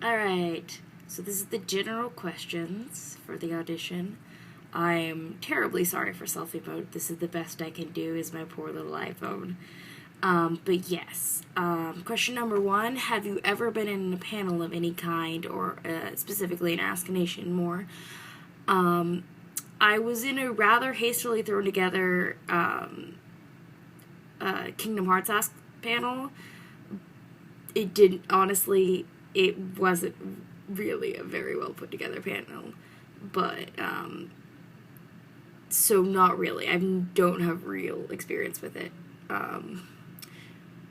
Alright, so this is the general questions for the audition. I'm terribly sorry for selfie mode. This is the best I can do, is my poor little iPhone. But yes. Question number 1, have you ever been in a panel of any kind, or specifically an Ask a Nation more? I was in a rather hastily thrown together Kingdom Hearts Ask panel. It wasn't really a very well put together panel, but so not really. I don't have real experience with it.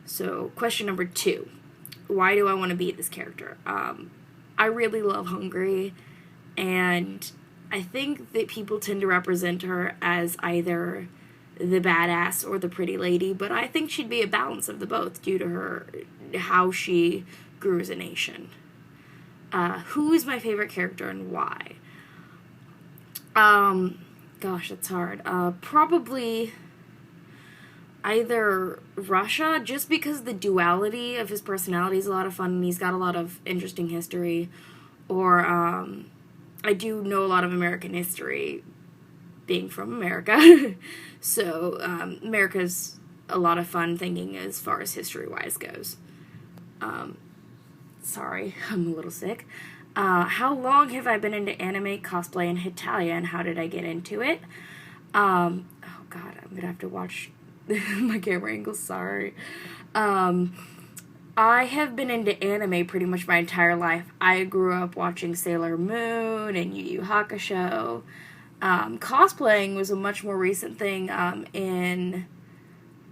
So question number 2, why do I want to be this character? I really love Hungary, and I think that people tend to represent her as either the badass or the pretty lady, but I think she'd be a balance of the both due to how she grew as a nation. Who is my favorite character and why? Gosh, that's hard. Probably either Russia, just because the duality of his personality is a lot of fun and he's got a lot of interesting history, or I do know a lot of American history, being from America. So America's a lot of fun thinking as far as history-wise goes. Sorry, I'm a little sick. How long have I been into anime, cosplay, and Hetalia, and how did I get into it? Oh god, I'm gonna have to watch my camera angle, sorry. I have been into anime pretty much my entire life. I grew up watching Sailor Moon and Yu Yu Hakusho. Cosplaying was a much more recent thing in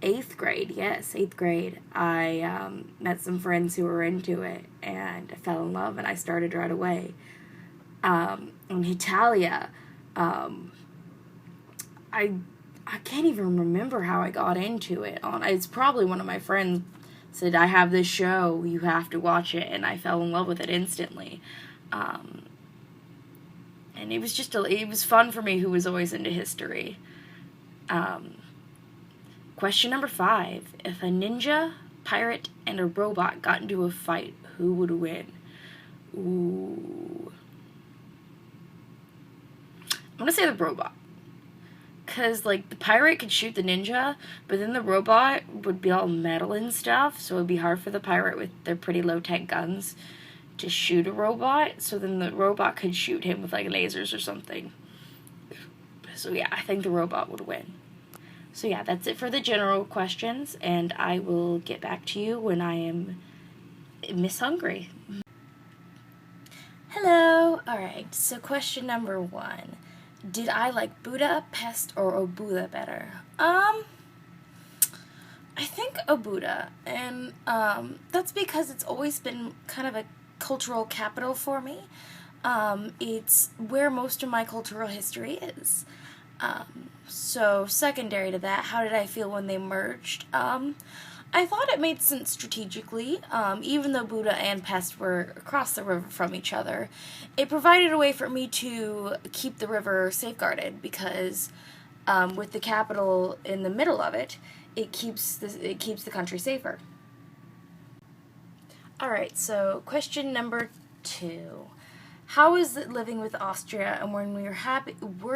8th grade. Yes, 8th grade. I met some friends who were into it, and I fell in love, and I started right away. On Hetalia, I can't even remember how I got into it. It's probably one of my friends said, I have this show, you have to watch it, and I fell in love with it instantly. And it was it was fun for me, who was always into history. Question number 5. If a ninja, pirate, and a robot got into a fight, who would win? Ooh. I'm gonna say the robot. Because, the pirate could shoot the ninja, but then the robot would be all metal and stuff, so it would be hard for the pirate with their pretty low-tech guns to shoot a robot, so then the robot could shoot him with, lasers or something. So, yeah, I think the robot would win. So, yeah, that's it for the general questions, and I will get back to you when I am Miss Hungary. Hello! Alright, so question number 1. Did I like Buddha, Pest, or Obuda better? I think Obuda, and that's because it's always been kind of a cultural capital for me. It's where most of my cultural history is. So secondary to that, how did I feel when they merged? I thought it made sense strategically. Even though Buddha and Pest were across the river from each other, it provided a way for me to keep the river safeguarded, because with the capital in the middle of it, it keeps the country safer. Alright, so question number 2. How is it living with Austria, and were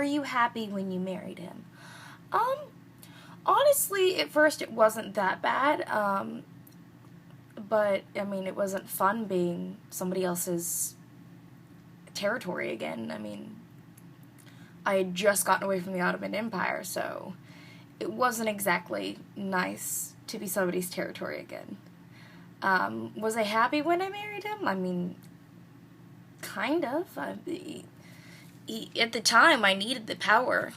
you happy when you married him? Honestly, at first it wasn't that bad, but, it wasn't fun being somebody else's territory again. I had just gotten away from the Ottoman Empire, so it wasn't exactly nice to be somebody's territory again. Was I happy when I married him? Kind of. At the time, I needed the power,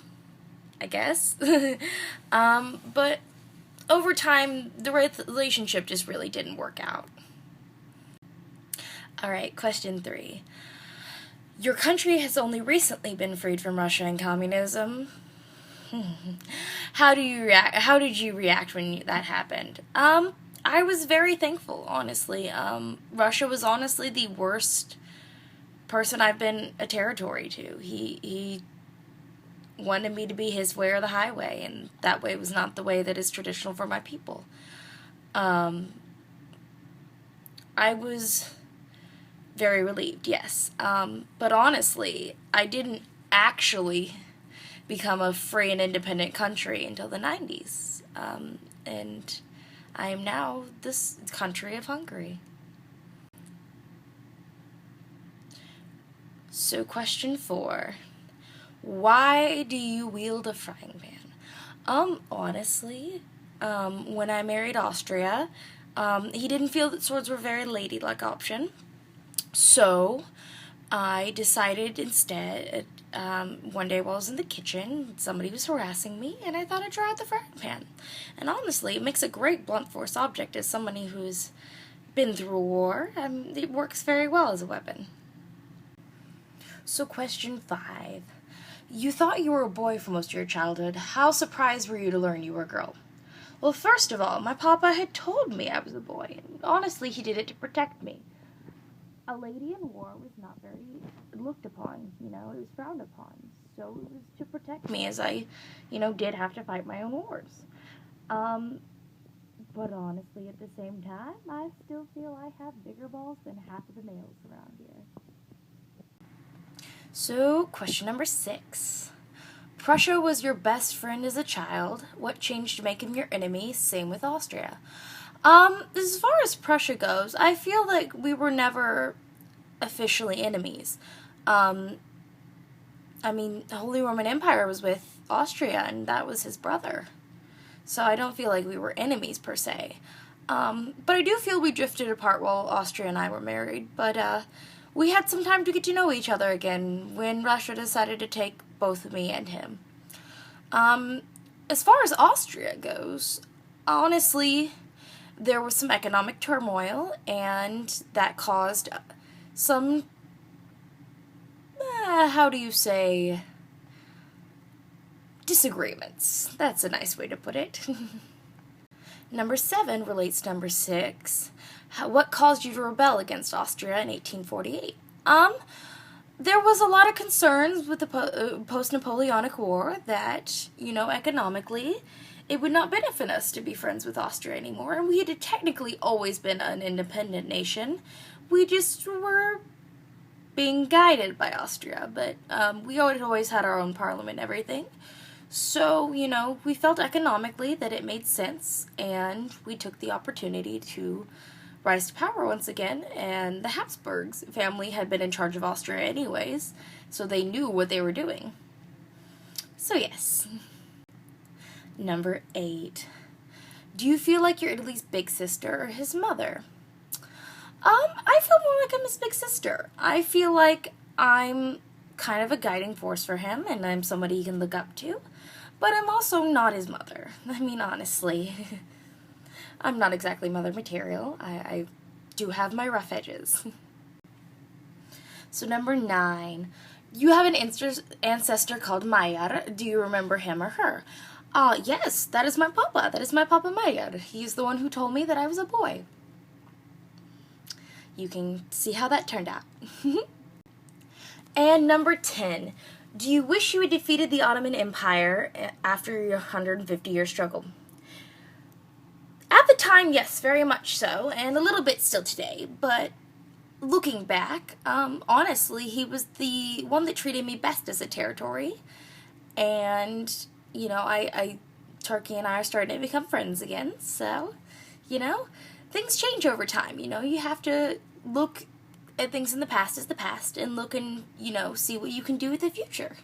I guess. But over time, the relationship just really didn't work out. Alright, question 3. Your country has only recently been freed from Russia and communism. How did you react when that happened? I was very thankful, honestly. Russia was honestly the worst person I've been a territory to. He wanted me to be his way or the highway, and that way was not the way that is traditional for my people. I was Very relieved, yes. But honestly, I didn't actually become a free and independent country until the 90s. And I am now this country of Hungary. So, question 4. Why do you wield a frying pan? Honestly, when I married Austria, he didn't feel that swords were a very ladylike option. So, I decided instead, one day while I was in the kitchen, somebody was harassing me, and I thought I'd try out the frying pan. And honestly, it makes a great blunt force object as somebody who's been through a war. It works very well as a weapon. So, question 5. You thought you were a boy for most of your childhood. How surprised were you to learn you were a girl? Well, first of all, my papa had told me I was a boy, and honestly, he did it to protect me. A lady in war was not very looked upon, it was frowned upon. So it was to protect me as I, did have to fight my own wars. But honestly, at the same time, I still feel I have bigger balls than half of the males around here. So, question number 6. Prussia was your best friend as a child. What changed to make him your enemy? Same with Austria. As far as Prussia goes, I feel like we were never officially enemies. The Holy Roman Empire was with Austria, and that was his brother. So I don't feel like we were enemies, per se. But I do feel we drifted apart while Austria and I were married, but, we had some time to get to know each other again when Russia decided to take both me and him. As far as Austria goes, honestly, there was some economic turmoil, and that caused some, disagreements. That's a nice way to put it. Number 7 relates to number 6. What caused you to rebel against Austria in 1848? There was a lot of concerns with the post-Napoleonic War that, economically, it would not benefit us to be friends with Austria anymore, and we had technically always been an independent nation. We just were being guided by Austria, but we always had our own parliament and everything. So, we felt economically that it made sense, and we took the opportunity to rise to power once again, and the Habsburgs family had been in charge of Austria anyways, so they knew what they were doing. So yes. Number 8. Do you feel like you're Italy's big sister or his mother? I feel more like I'm his big sister. I feel like I'm kind of a guiding force for him, and I'm somebody he can look up to, but I'm also not his mother. Honestly. I'm not exactly mother material. I do have my rough edges. So number 9. You have an ancestor called Mayer. Do you remember him or her? Yes, that is my papa. That is my Papa Mayer. He's the one who told me that I was a boy. You can see how that turned out. And number 10. Do you wish you had defeated the Ottoman Empire after your 150-year struggle? At the time, yes, very much so, and a little bit still today, but looking back, honestly, he was the one that treated me best as a territory, and, Turkey and I are starting to become friends again, so, things change over time, you have to look at things in the past as the past, and look and, see what you can do with the future.